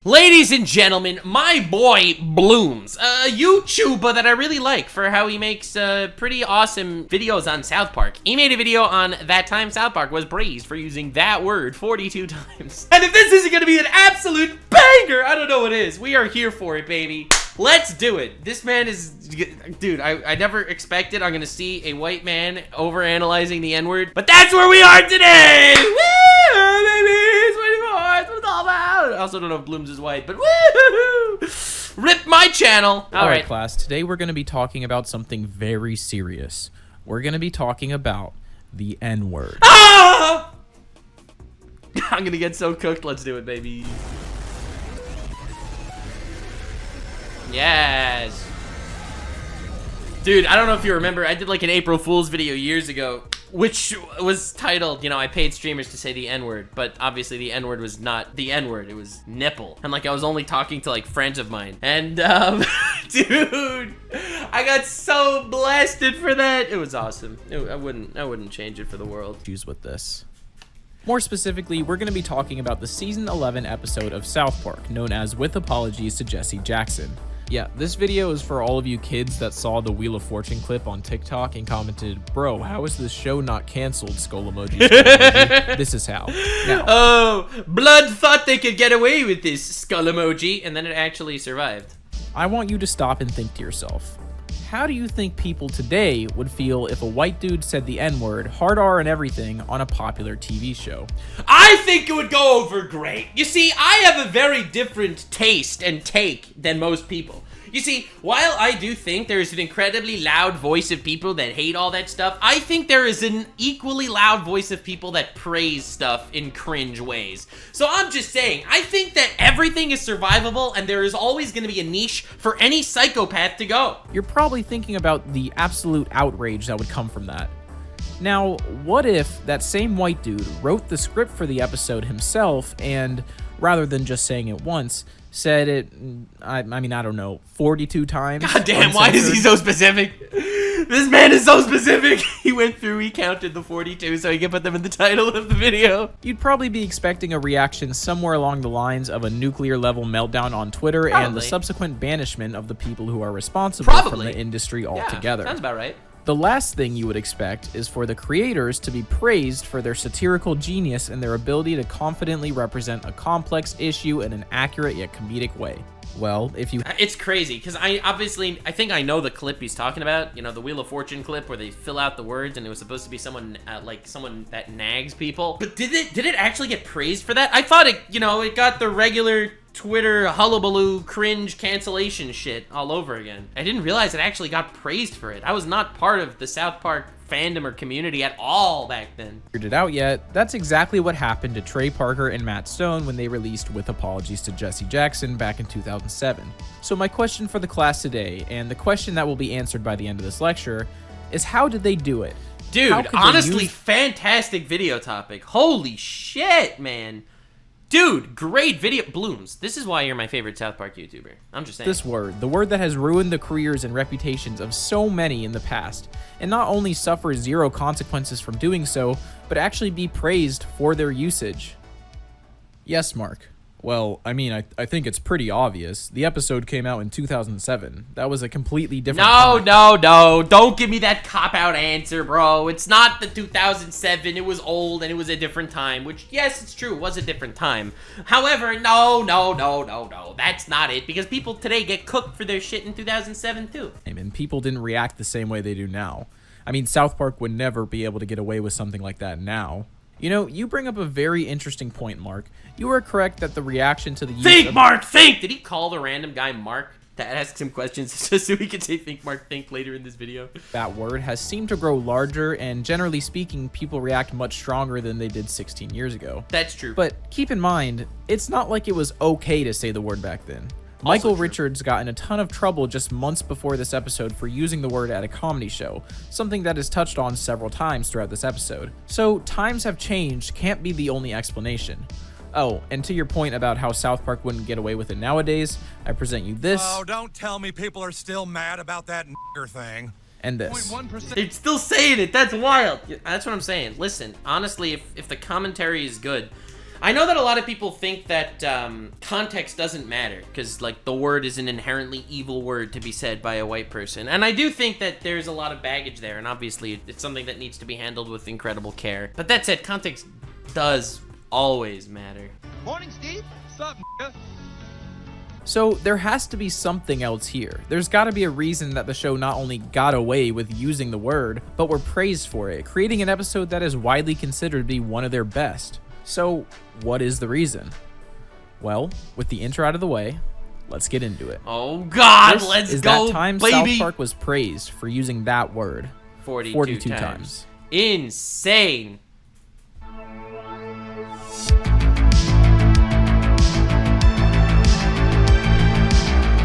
Ladies and gentlemen, my boy Blooms, a YouTuber that I really like for how he makes pretty awesome videos on South Park. He made a video on that time South Park was praised for using that word 42 times. And if this isn't gonna be an absolute banger, I don't know what is. We are here for it, baby. Let's do it. This man is, dude, I never expected I'm gonna see a white man overanalyzing the N-word, but that's where we are today! Woo, baby! That's what it's all about. I also don't know if Blooms is white, but woo! Rip my channel. All right, class. Today we're going to be talking about something very serious. We're going to be talking about the N-word. Ah! I'm gonna get so cooked. Let's do it, baby. Yes. Dude, I don't know if you remember, I did like an April Fool's video years ago, which was titled, you know, I paid streamers to say the N-word, but obviously the N-word was not the N-word, it was nipple. And like, I was only talking to like friends of mine. And dude, I got so blasted for that. It was awesome. I wouldn't change it for the world. Use with this. More specifically, we're going to be talking about the season 11 episode of South Park, known as With Apologies to Jesse Jackson. Yeah, this video is for all of you kids that saw the Wheel of Fortune clip on TikTok and commented, "Bro, how is this show not canceled, skull emoji, skull emoji?" This is how. Now, oh, Blood thought they could get away with this skull emoji, and then it actually survived. I want you to stop and think to yourself, how do you think people today would feel if a white dude said the N-word, hard R and everything, on a popular TV show? I think it would go over great. You see, I have a very different taste and take than most people. You see, while I do think there is an incredibly loud voice of people that hate all that stuff, I think there is an equally loud voice of people that praise stuff in cringe ways. So I'm just saying, I think that everything is survivable and there is always going to be a niche for any psychopath to go. You're probably thinking about the absolute outrage that would come from that. Now, what if that same white dude wrote the script for the episode himself and, rather than just saying it once, said it, I mean, I don't know, 42 times? God damn, why is he so specific? This man is so specific. He went through, he counted the 42 so he could put them in the title of the video. You'd probably be expecting a reaction somewhere along the lines of a nuclear-level meltdown on Twitter and the subsequent banishment of the people who are responsible from the industry altogether. Sounds about right. The last thing you would expect is for the creators to be praised for their satirical genius and their ability to confidently represent a complex issue in an accurate yet comedic way. Well, if you... It's crazy, because I think I know the clip he's talking about, you know, the Wheel of Fortune clip where they fill out the words and it was supposed to be someone, like someone that nags people. But did it actually get praised for that? I thought it, you know, it got the regular Twitter hullabaloo cringe cancellation shit all over again. I didn't realize it actually got praised for it. I was not part of the South Park fandom or community at all back then. Figured it out yet? That's exactly what happened to Trey Parker and Matt Stone when they released With Apologies to Jesse Jackson back in 2007. So my question for the class today, and the question that will be answered by the end of this lecture, is how did they do it? Dude, honestly, fantastic video topic. Holy shit, man. Dude, great video. Blooms, this is why you're my favorite South Park YouTuber. I'm just saying. This word, the word that has ruined the careers and reputations of so many in the past, and not only suffer zero consequences from doing so, but actually be praised for their usage. Yes, Mark. Well, I mean, I think it's pretty obvious. The episode came out in 2007. That was a completely different time. No. Don't give me that cop-out answer, bro. It's not the 2007. It was old and it was a different time, which, yes, it's true. It was a different time. However, no. That's not it, because people today get cooked for their shit in 2007, too. And people didn't react the same way they do now. I mean, South Park would never be able to get away with something like that now. You know, you bring up a very interesting point, Mark. You are correct that the reaction to the use Think, Mark, think! Did he call the random guy Mark to ask some questions just so he could say think, Mark, think later in this video? That word has seemed to grow larger, and generally speaking, people react much stronger than they did 16 years ago. That's true. But keep in mind, it's not like it was okay to say the word back then. Michael Richards got in a ton of trouble just months before this episode for using the word at a comedy show, something that is touched on several times throughout this episode. So times have changed can't be the only explanation. Oh, and to your point about how South Park wouldn't get away with it nowadays, I present you this. Oh, don't tell me people are still mad about that nigger thing. And this. They're still saying it. That's wild. That's what I'm saying. Listen, honestly, if the commentary is good, I know that a lot of people think that context doesn't matter because, like, the word is an inherently evil word to be said by a white person. And I do think that there's a lot of baggage there, and obviously it's something that needs to be handled with incredible care. But that said, context does always matter. Morning, Steve. What's up, nigga? So there has to be something else here. There's got to be a reason that the show not only got away with using the word, but were praised for it, creating an episode that is widely considered to be one of their best. So what is the reason? Well, with the intro out of the way, let's get into it. Oh God, This let's is go, that time baby. South Park was praised for using that word 42 times. Insane.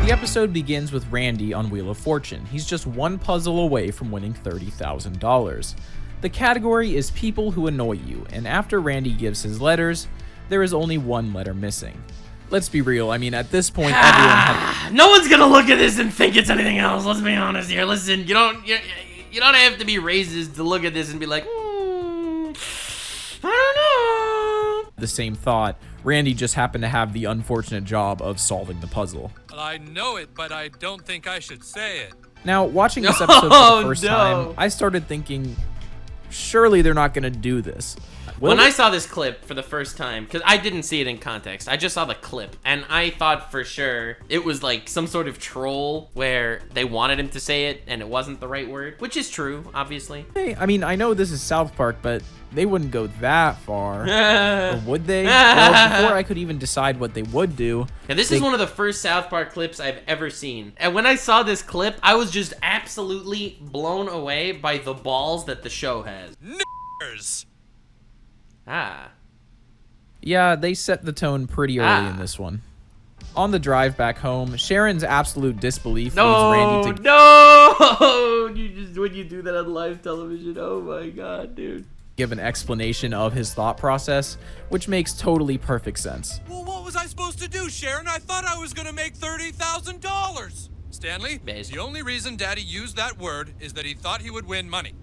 The episode begins with Randy on Wheel of Fortune. He's just one puzzle away from winning $30,000. The category is people who annoy you, and after Randy gives his letters, there is only one letter missing. Let's be real, I mean, at this point, everyone had... No one's gonna look at this and think it's anything else. Let's be honest here. Listen, you don't have to be racist to look at this and be like, I don't know. The same thought, Randy just happened to have the unfortunate job of solving the puzzle. Well, I know it, but I don't think I should say it. Now, watching this episode for the first time, I started thinking, surely they're not gonna do this. When I saw this clip for the first time, because I didn't see it in context, I just saw the clip, and I thought for sure it was like some sort of troll where they wanted him to say it and it wasn't the right word, which is true, obviously. Hey, I mean, I know this is South Park, but they wouldn't go that far. Or would they? Well, before I could even decide what they would do... And this is one of the first South Park clips I've ever seen. And when I saw this clip, I was just absolutely blown away by the balls that the show has. Niggers. Ah. Yeah, they set the tone pretty early in this one. On the drive back home, Sharon's absolute disbelief leads Randy to... No! When you do that on live television, oh my God, dude. Give an explanation of his thought process, which makes totally perfect sense. Well, what was I supposed to do, Sharon? I thought I was gonna make $30,000. Stanley, the only reason Daddy used that word is that he thought he would win money.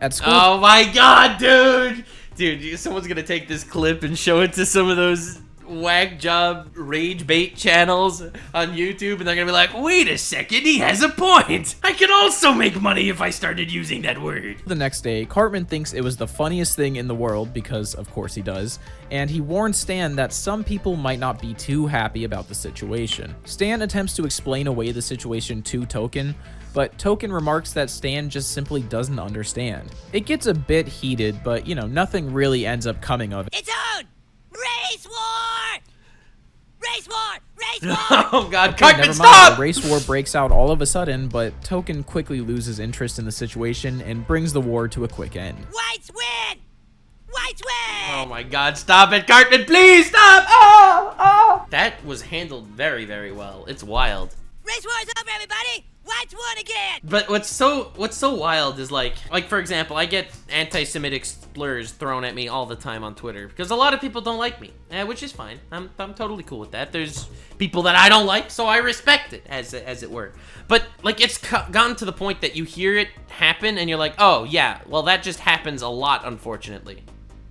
At school... Oh my God, dude! Dude, someone's gonna take this clip and show it to some of those whack job rage bait channels on YouTube, and they're gonna be like, wait a second, he has a point! I could also make money if I started using that word. The next day, Cartman thinks it was the funniest thing in the world, because of course he does, and he warns Stan that some people might not be too happy about the situation. Stan attempts to explain away the situation to Token, but Token remarks that Stan just simply doesn't understand. It gets a bit heated, but you know, nothing really ends up coming of it. It's on! Race war! Race war! Race war! Oh God, Okay, Cartman, never mind. stop! A race war breaks out all of a sudden, but Token quickly loses interest in the situation and brings the war to a quick end. Whites win! Whites win! Oh my God, stop it, Cartman, please stop! Oh! That was handled very, very well. It's wild. Race war's over, everybody! Whites won again! But what's so wild is like for example, I get anti-Semitic slurs thrown at me all the time on Twitter because a lot of people don't like me, which is fine. I'm totally cool with that. There's people that I don't like, so I respect it as it were. But like it's gotten to the point that you hear it happen and you're like, oh yeah, well that just happens a lot, unfortunately.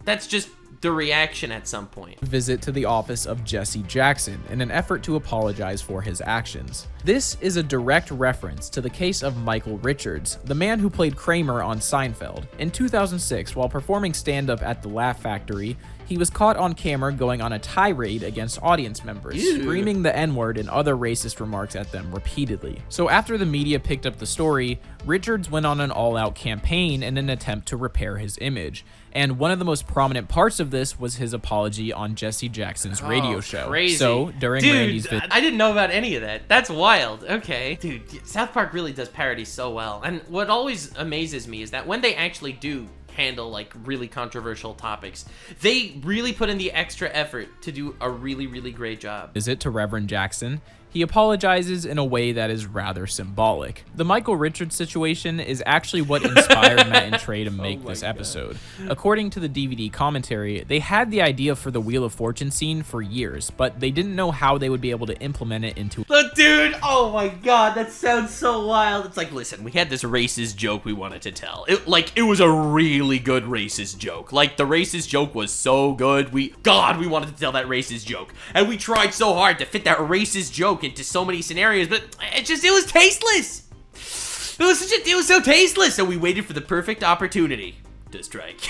That's just the reaction at some point. Visit to the office of Jesse Jackson in an effort to apologize for his actions. This is a direct reference to the case of Michael Richards, the man who played Kramer on Seinfeld. In 2006, while performing stand-up at the Laugh Factory, he was caught on camera going on a tirade against audience members, screaming the N-word and other racist remarks at them repeatedly. So after the media picked up the story, Richards went on an all-out campaign in an attempt to repair his image. And one of the most prominent parts of this was his apology on Jesse Jackson's radio show. Crazy. So during Randy's video, I didn't know about any of that. That's wild. Okay. Dude, South Park really does parody so well. And what always amazes me is that when they actually do handle like really controversial topics, they really put in the extra effort to do a really, really great job. visit to Reverend Jackson, He apologizes in a way that is rather symbolic. The Michael Richards situation is actually what inspired Matt and Trey to make this episode. According to the DVD commentary, they had the idea for the Wheel of Fortune scene for years, but they didn't know how they would be able to implement it into... But dude, oh my god, that sounds so wild. It's like, listen, we had this racist joke we wanted to tell. It was a really good racist joke. Like, the racist joke was so good. We wanted to tell that racist joke. And we tried so hard to fit that racist joke into so many scenarios, but it was tasteless. It was so tasteless. So we waited for the perfect opportunity to strike.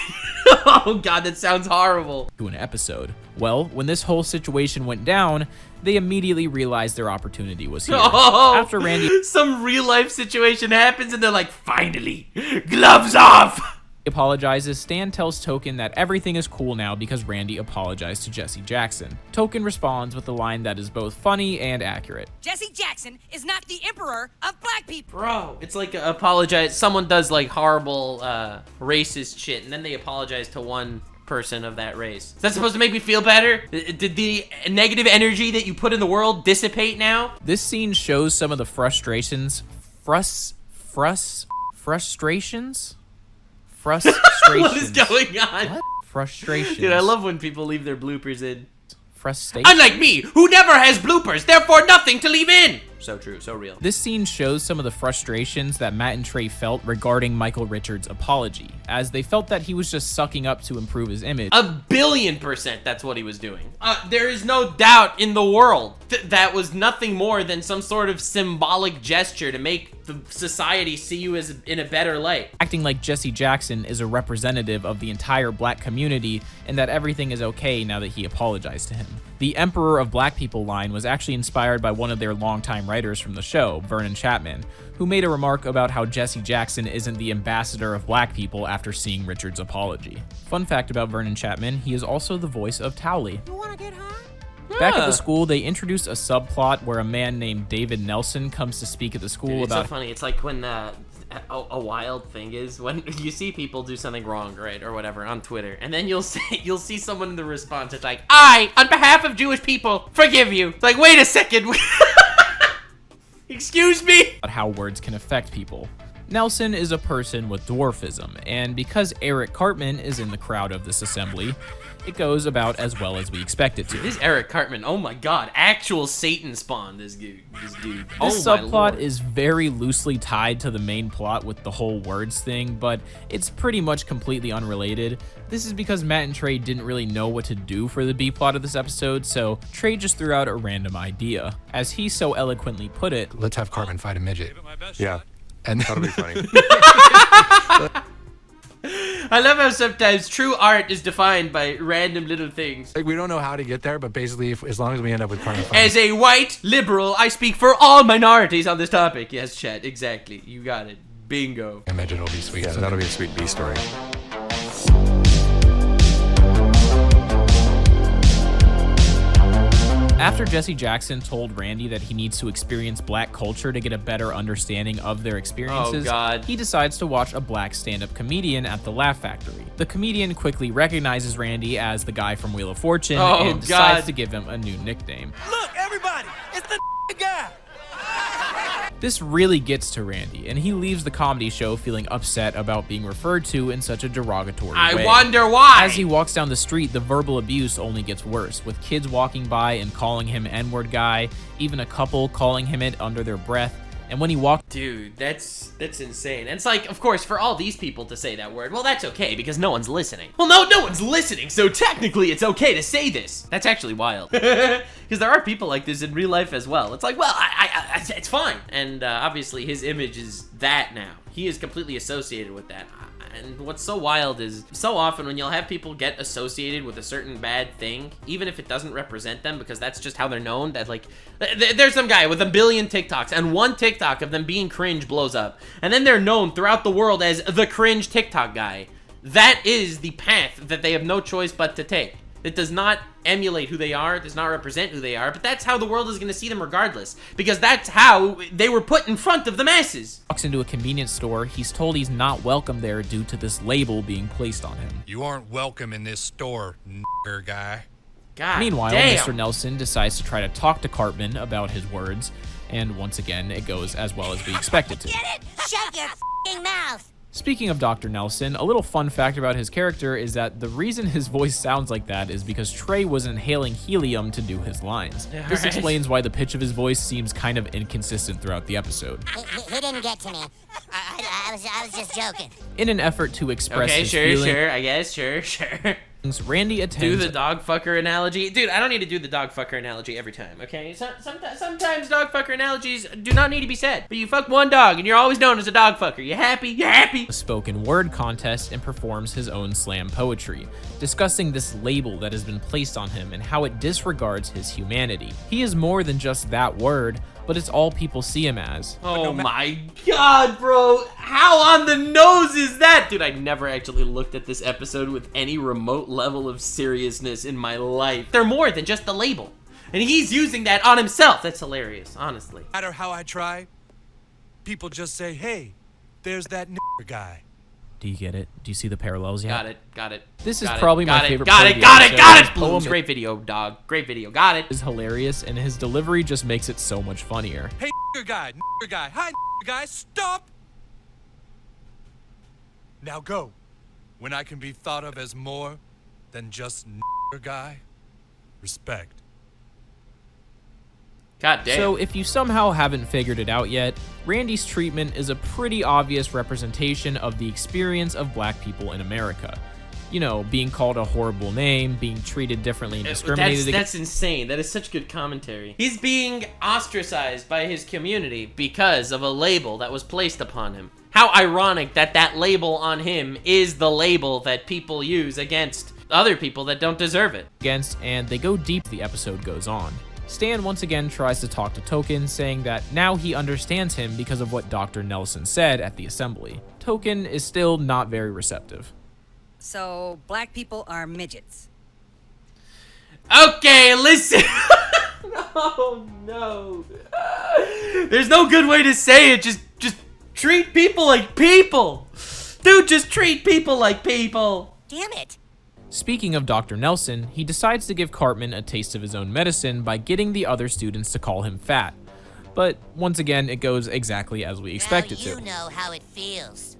Oh god, that sounds horrible. To an episode. Well, when this whole situation went down, they immediately realized their opportunity was here. Oh, after Randy some real life situation happens and they're like, finally, gloves off. apologizes, Stan tells Token that everything is cool now because Randy apologized to Jesse Jackson. Token responds with a line that is both funny and accurate. Jesse Jackson is not the emperor of black people. Bro, it's like someone does like horrible racist shit and then they apologize to one person of that race. Is that supposed to make me feel better? Did the negative energy that you put in the world dissipate now? This scene shows some of the frustrations. Frustrations? What is going on? What? Frustrations. Dude, I love when people leave their bloopers in. Frustration. Unlike me, who never has bloopers, therefore nothing to leave in. So true, so real. This scene shows some of the frustrations that Matt and Trey felt regarding Michael Richards' apology, as they felt that he was just sucking up to improve his image. 1,000,000,000% that's what he was doing. There is no doubt in the world that was nothing more than some sort of symbolic gesture to make the society see you as in a better light. Acting like Jesse Jackson is a representative of the entire black community and that everything is okay now that he apologized to him. The Emperor of Black People line was actually inspired by one of their longtime writers from the show, Vernon Chapman, who made a remark about how Jesse Jackson isn't the ambassador of black people after seeing Richards' apology. Fun fact about Vernon Chapman, he is also the voice of Towley. You wanna get high? Back at the school, they introduced a subplot where a man named David Nelson comes to speak at the school. Dude, about... It's so funny. It's like when a wild thing is when you see people do something wrong, right, or whatever on Twitter, and then you'll see someone in the response. It's like, I, on behalf of Jewish people, forgive you. It's like, wait a second. Excuse me? How words can affect people. Nelson is a person with dwarfism, and because Eric Cartman is in the crowd of this assembly, it goes about as well as we expect it to. This Eric Cartman, oh my god, actual Satan spawn, this dude. This my subplot lord. is very loosely tied to the main plot with the whole words thing, but it's pretty much completely unrelated. This is because Matt and Trey didn't really know what to do for the B-plot of this episode, so Trey just threw out a random idea. As he so eloquently put it, let's have Cartman fight a midget. Yeah, And that'll be funny. I love how sometimes true art is defined by random little things. like, we don't know how to get there, but basically, as long as we end up with Cartman fighting. As a white liberal, I speak for all minorities on this topic. Yes, Chet, exactly. You got it. Bingo. a midget will be sweet. Yeah, so that'll be a sweet B story. after Jesse Jackson told Randy that he needs to experience black culture to get a better understanding of their experiences, God. he decides to watch a black stand-up comedian at the Laugh Factory. The comedian quickly recognizes Randy as the guy from Wheel of Fortune and decides to give him a new nickname. Look, everybody, it's the guy. This really gets to Randy, and he leaves the comedy show feeling upset about being referred to in such a derogatory way. I wonder why. As he walks down the street, the verbal abuse only gets worse, with kids walking by and calling him N-word guy, even a couple calling him it under their breath. And when he walked... Dude, that's insane. And it's like, of course, for all these people to say that word, well, that's okay, because no one's listening. Well, no one's listening, so technically it's okay to say this. That's actually wild. Because there are people like this in real life as well. It's like, well, it's fine. And obviously his image is that now. He is completely associated with that. And what's so wild is so often when you'll have people get associated with a certain bad thing, even if it doesn't represent them, because that's just how they're known, that like, there's some guy with 1 billion TikToks and one TikTok of them being cringe blows up. And then they're known throughout the world as the cringe TikTok guy. That is the path that they have no choice but to take. It does not emulate who they are, it does not represent who they are, but that's how the world is going to see them regardless, because that's how they were put in front of the masses. Walks into a convenience store, he's told he's not welcome there due to this label being placed on him. You aren't welcome in this store, guy. God Meanwhile, damn. Mr. Nelson decides to try to talk to Cartman about his words, and once again, it goes as well as we expect it to. Get it? Shut your f***ing mouth. Speaking of Dr. Nelson, a little fun fact about his character is that the reason his voice sounds like that is because Trey was inhaling helium to do his lines. This explains why the pitch of his voice seems kind of inconsistent throughout the episode. He didn't get to me. I was just joking. In an effort to express Okay, his sure, feelings, sure, I guess, sure. Randy Do attends the dog fucker analogy. Dude, I don't need to do the dog fucker analogy every time, okay? Sometimes dog fucker analogies do not need to be said. But you fuck one dog and you're always known as a dog fucker. You happy? You happy? a spoken word contest and performs his own slam poetry, discussing this label that has been placed on him and how it disregards his humanity. He is more than just that word, but it's all people see him as. Oh my god, bro. How on the nose is that? Dude, I never actually looked at this episode with any remote level of seriousness in my life. They're more than just the label. And he's using that on himself. That's hilarious, honestly. No matter how I try, people just say, hey, there's that guy. Do you get it? Do you see the parallels yet? Got it. This is Got it, probably my got it, favorite got part it, of the got it, episode. got His it, poem Blooms. Great video, dog. Great video. Got it. is hilarious, and his delivery just makes it so much funnier. Hey, guy, hi, guy, stop! Now go, when I can be thought of as more than just guy. Respect. God damn. So if you somehow haven't figured it out yet, Randy's treatment is a pretty obvious representation of the experience of black people in America. You know, being called a horrible name, being treated differently and discriminated That's insane. That is such good commentary. He's being ostracized by his community because of a label that was placed upon him. How ironic that that label on him is the label that people use against other people that don't deserve it. against, and they go deep. The episode goes on. Stan once again tries to talk to Token, saying that now he understands him because of what Dr. Nelson said at the assembly. Token is still not very receptive. So, black people are midgets. Okay, listen. Oh no. There's no good way to say it. Just treat people like people. Dude, just treat people like people. Damn it. Speaking of Dr. Nelson, he decides to give Cartman a taste of his own medicine by getting the other students to call him fat. But once again, it goes exactly as we expect it Now to. you know how it feels.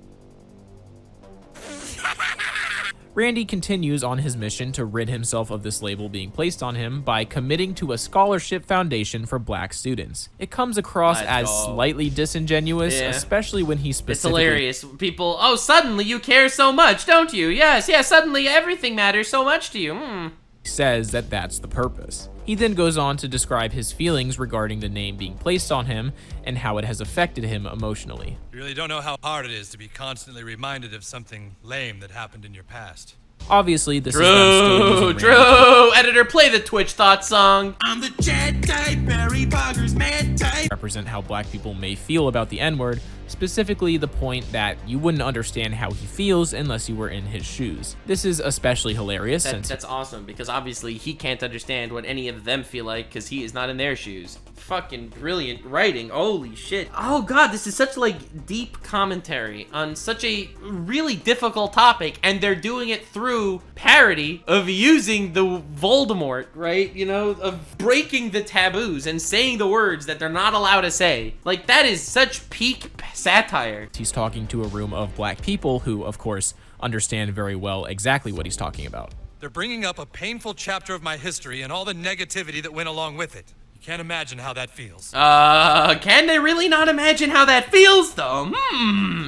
Randy continues on his mission to rid himself of this label being placed on him by committing to a scholarship foundation for black students. It comes across Let's as go. slightly disingenuous, Yeah. especially when he It's specifically hilarious. People, oh, suddenly you care so much, don't you? Yes, suddenly everything matters so much to you. says that that's the purpose. He then goes on to describe his feelings regarding the name being placed on him and how it has affected him emotionally. You really don't know how hard it is to be constantly reminded of something lame that happened in your past. Obviously, this is them still using Randy Drew, editor, play the Twitch thought song. I'm the Jedi, Barry Boggers, mad type. to represent how black people may feel about the N-word, specifically the point that you wouldn't understand how he feels unless you were in his shoes. This is especially hilarious since That's awesome, because obviously he can't understand what any of them feel like because he is not in their shoes. Fucking brilliant writing. Holy shit. Oh god, this is such like deep commentary on such a really difficult topic, and they're doing it through parody of using the Voldemort, right? You know, of breaking the taboos and saying the words that they're not allowed to say. Like, that is such peak satire. he's talking to a room of black people who, of course, understand very well exactly what he's talking about. They're bringing up a painful chapter of my history and all the negativity that went along with it. You can't imagine how that feels. Can they really not imagine how that feels, though?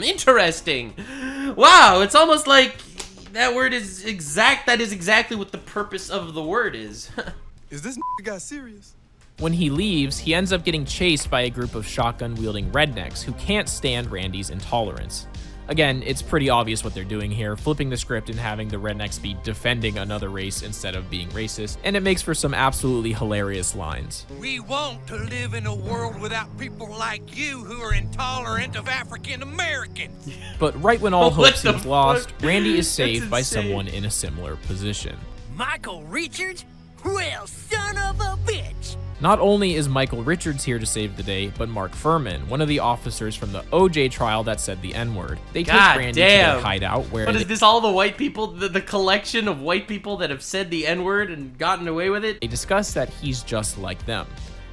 Interesting. Wow, it's almost like that word is that is exactly what the purpose of the word is. Is this guy serious? When he leaves, he ends up getting chased by a group of shotgun-wielding rednecks who can't stand Randy's intolerance. Again, it's pretty obvious what they're doing here, flipping the script and having the rednecks be defending another race instead of being racist, and it makes for some absolutely hilarious lines. We want to live in a world without people like you who are intolerant of African Americans. But right when all What hope the seems lost, fuck? Randy is That's saved by insane. someone in a similar position. Michael Richards? Well, son of a bitch. Not only is Michael Richards here to save the day, but Mark Furman, one of the officers from the OJ trial that said the N-word. They take Randy to their hideout where... What is this, all the white people, the collection of white people that have said the N-word and gotten away with it? They discuss that he's just like them.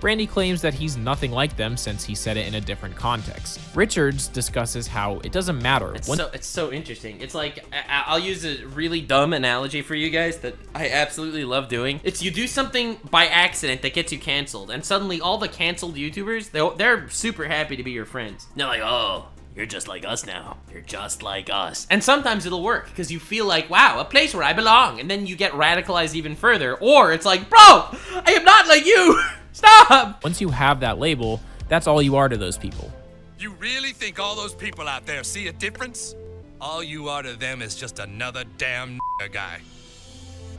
Randy claims that he's nothing like them since he said it in a different context. Richards discusses how it doesn't matter. It's so interesting. It's like, I'll use a really dumb analogy for you guys that I absolutely love doing. It's you do something by accident that gets you canceled, and suddenly all the canceled YouTubers, they're super happy to be your friends. They're like, oh, you're just like us now. You're just like us. And sometimes it'll work because you feel like, wow, a place where I belong. And then you get radicalized even further. Or it's like, bro, I am not like you. Stop! Once you have that label, that's all you are to those people. You really think all those people out there see a difference? All you are to them is just another damn guy.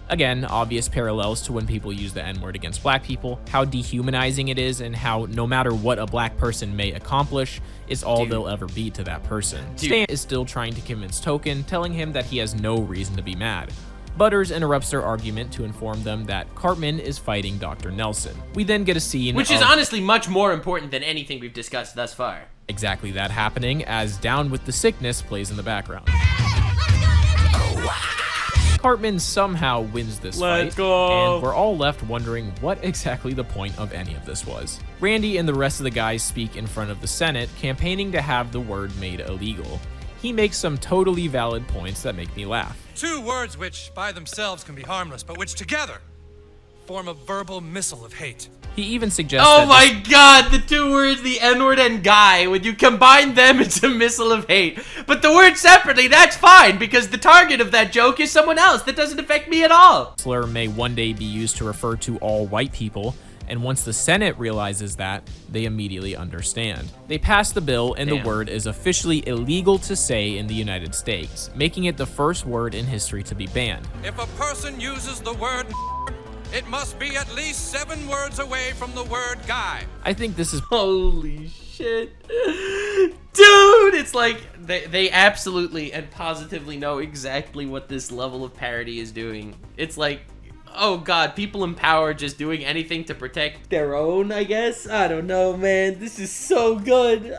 Again, obvious parallels to when people use the N-word against black people, how dehumanizing it is, and how no matter what a black person may accomplish, it's all they'll ever be to that person. Stan is still trying to convince Token, telling him that he has no reason to be mad. Butters interrupts their argument to inform them that Cartman is fighting Dr. Nelson. We then get a scene which is honestly much more important than anything we've discussed thus far. Exactly that happening as Down with the Sickness plays in the background. Cartman somehow wins this fight, and we're all left wondering what exactly the point of any of this was. Randy and the rest of the guys speak in front of the Senate, campaigning to have the word made illegal. He makes some totally valid points that make me laugh. 2 words which by themselves can be harmless, but which together form a verbal missile of hate. He even suggests oh my god, the 2 words, the N-word and guy, when you combine them, it's a missile of hate. But the words separately, that's fine, because the target of that joke is someone else. That doesn't affect me at all. Slur may one day be used to refer to all white people, and once the Senate realizes that, they immediately understand. They pass the bill, and the word is officially illegal to say in the United States, making it the first word in history to be banned. If a person uses the word it must be at least 7 words away from the word guy. I think this is... Holy shit. Dude, it's like they absolutely and positively know exactly what this level of parody is doing. It's like, oh god, people in power just doing anything to protect their own, I guess? I don't know, man. This is so good.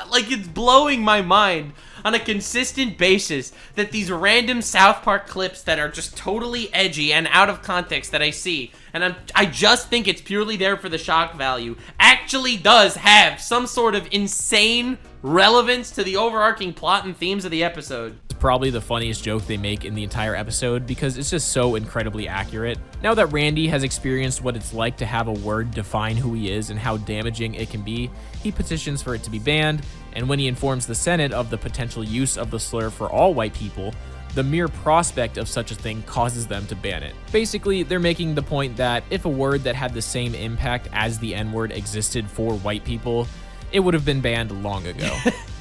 Like, it's blowing my mind on a consistent basis that these random South Park clips that are just totally edgy and out of context that I see, and I just think it's purely there for the shock value, actually does have some sort of insane relevance to the overarching plot and themes of the episode. Probably the funniest joke they make in the entire episode because it's just so incredibly accurate. Now that Randy has experienced what it's like to have a word define who he is and how damaging it can be, he petitions for it to be banned, and when he informs the Senate of the potential use of the slur for all white people, the mere prospect of such a thing causes them to ban it. Basically, they're making the point that if a word that had the same impact as the N-word existed for white people, it would have been banned long ago.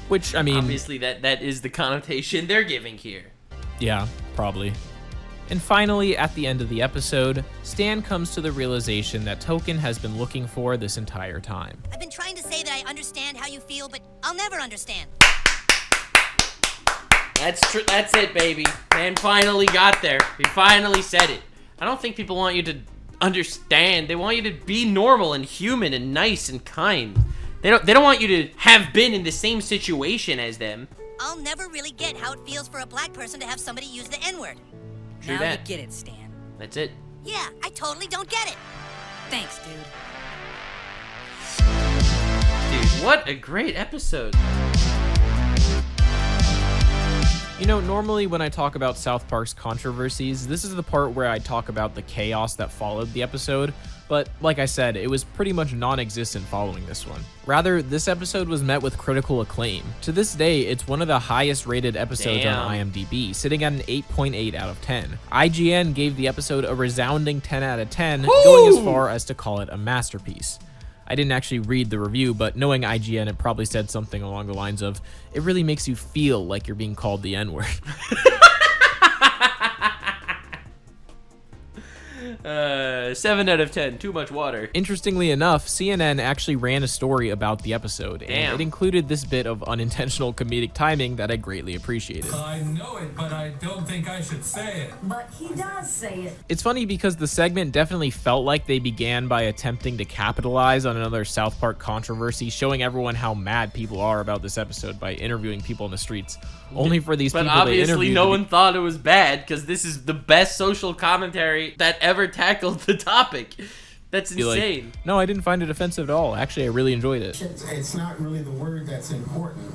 Which, I mean... Obviously, that is the connotation they're giving here. Yeah, probably. And finally, at the end of the episode, Stan comes to the realization that Token has been looking for this entire time. I've been trying to say that I understand how you feel, but I'll never understand. That's true. That's it, baby. Man finally got there. He finally said it. I don't think people want you to understand. They want you to be normal and human and nice and kind. They don't want you to have been in the same situation as them. I'll never really get how it feels for a black person to have somebody use the N-word. True Now that. you get it, Stan. That's it. Yeah, I totally don't get it. Thanks, dude. Dude, what a great episode. You know, normally when I talk about South Park's controversies, this is the part where I talk about the chaos that followed the episode, but like I said, it was pretty much non-existent following this one. Rather, this episode was met with critical acclaim. To this day, it's one of the highest rated episodes on IMDb, sitting at an 8.8 out of 10. IGN gave the episode a resounding 10 out of 10, going as far as to call it a masterpiece. I didn't actually read the review, but knowing IGN, it probably said something along the lines of, it really makes you feel like you're being called the N-word. 7 out of 10. Too much water. Interestingly enough, CNN actually ran a story about the episode, and it included this bit of unintentional comedic timing that I greatly appreciated. I know it, but I don't think I should say it. But he does say it. It's funny because the segment definitely felt like they began by attempting to capitalize on another South Park controversy, showing everyone how mad people are about this episode by interviewing people in the streets, only for these people they interviewed. But obviously no one thought it was bad, because this is the best social commentary that ever tackled the topic. That's insane. Like, no, I didn't find it offensive at all. Actually, I really enjoyed it. It's not really the word that's important.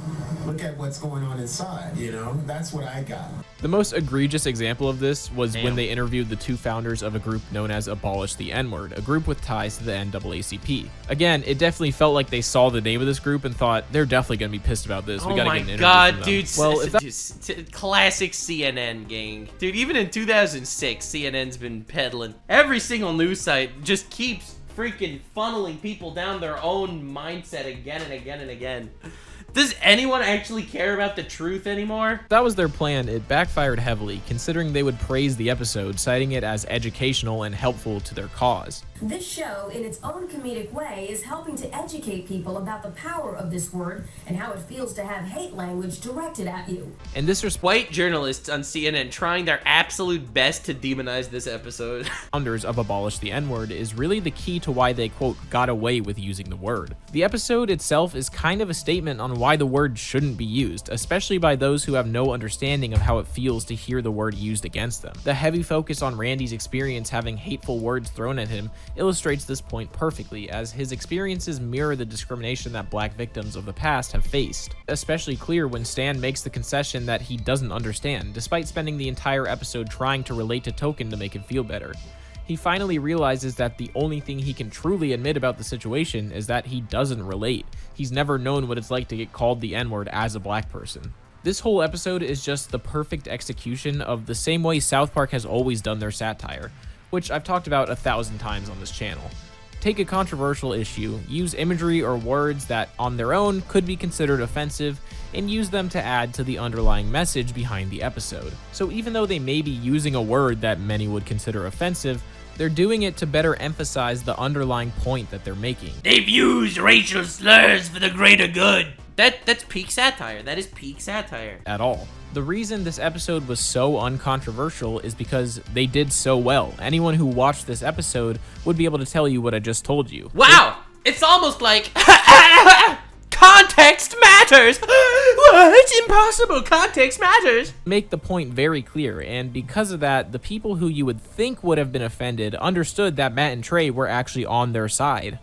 Look at what's going on inside, you know? That's what I got. The most egregious example of this was when they interviewed the two founders of a group known as Abolish the N-Word, a group with ties to the NAACP. Again, it definitely felt like they saw the name of this group and thought, they're definitely going to be pissed about this. We gotta get an interview from them. Dude. Well, if classic CNN gang. Dude, even in 2006, CNN's been peddling. Every single news site just keeps freaking funneling people down their own mindset again and again and again. Does anyone actually care about the truth anymore? That was their plan. It backfired heavily, considering they would praise the episode, citing it as educational and helpful to their cause. This show, in its own comedic way, is helping to educate people about the power of this word and how it feels to have hate language directed at you. And this was white journalists on CNN trying their absolute best to demonize this episode. Founders of Abolish the N-Word is really the key to why they, quote, got away with using the word. The episode itself is kind of a statement on why the word shouldn't be used, especially by those who have no understanding of how it feels to hear the word used against them. The heavy focus on Randy's experience having hateful words thrown at him illustrates this point perfectly, as his experiences mirror the discrimination that black victims of the past have faced. Especially clear when Stan makes the concession that he doesn't understand, despite spending the entire episode trying to relate to Token to make him feel better. He finally realizes that the only thing he can truly admit about the situation is that he doesn't relate. He's never known what it's like to get called the N-word as a black person. This whole episode is just the perfect execution of the same way South Park has always done their satire, which I've talked about 1,000 times on this channel. Take a controversial issue, use imagery or words that on their own could be considered offensive, and use them to add to the underlying message behind the episode. So even though they may be using a word that many would consider offensive, they're doing it to better emphasize the underlying point that they're making. They've used racial slurs for the greater good. That's peak satire. That is peak satire. At all. The reason this episode was so uncontroversial is because they did so well. Anyone who watched this episode would be able to tell you what I just told you. Wow! It's almost like context matters! It's impossible! Context matters! Make the point very clear, and because of that, the people who you would think would have been offended understood that Matt and Trey were actually on their side.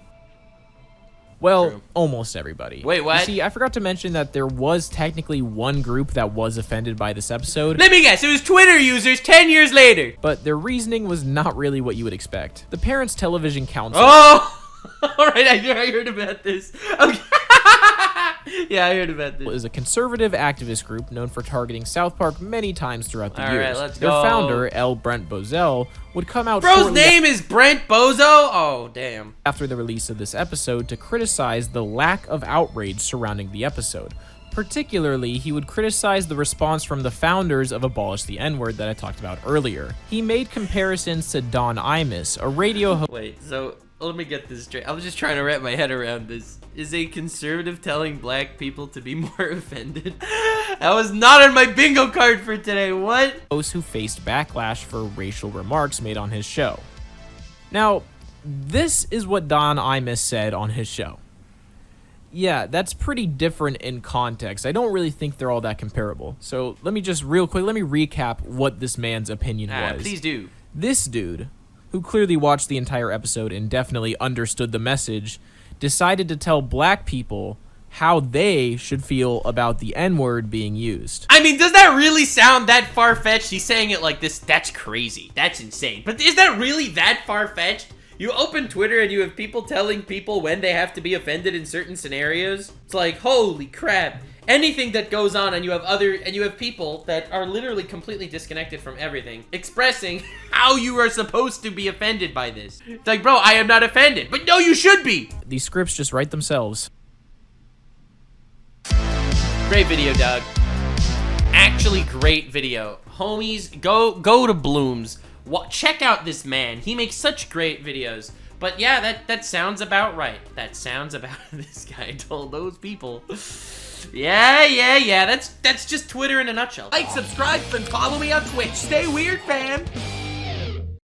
Well, true. Almost everybody. Wait, what? You see, I forgot to mention that there was technically one group that was offended by this episode. Let me guess, it was Twitter users 10 years later! But their reasoning was not really what you would expect. The Parents Television Council... Oh! Alright, I heard about this. Okay. Yeah, I heard about this. Is a conservative activist group known for targeting South Park many times throughout the years. Alright, let's go. Their founder, L. Brent Bozell, would come out Bro's name is Brent Bozo? Oh, damn. After the release of this episode to criticize the lack of outrage surrounding the episode. Particularly, he would criticize the response from the founders of Abolish the N-Word that I talked about earlier. He made comparisons to Don Imus, a radio host. Wait, so let me get this straight. I was just trying to wrap my head around this. Is a conservative telling black people to be more offended? That was not on my bingo card for today. What? Those who faced backlash for racial remarks made on his show. Now, this is what Don Imus said on his show. Yeah, that's pretty different in context. I don't really think they're all that comparable. So let me just real quick, let me recap what this man's opinion was. Please do. This dude, who clearly watched the entire episode and definitely understood the message, decided to tell black people how they should feel about the N-word being used. I mean, does that really sound that far-fetched? He's saying it like this. That's crazy. That's insane. But is that really that far-fetched? You open Twitter and you have people telling people when they have to be offended in certain scenarios. It's like, holy crap. Anything that goes on, and you have people that are literally completely disconnected from everything, expressing how you are supposed to be offended by this. It's like, bro, I am not offended, but no, you should be. These scripts just write themselves. Great video, Doug. Actually, great video. Homies, go to Bloom's. check out this man. He makes such great videos. But yeah, that sounds about right. That sounds about this guy told those people. Yeah. That's just Twitter in a nutshell. Like, subscribe, and follow me on Twitch. Stay weird, fam.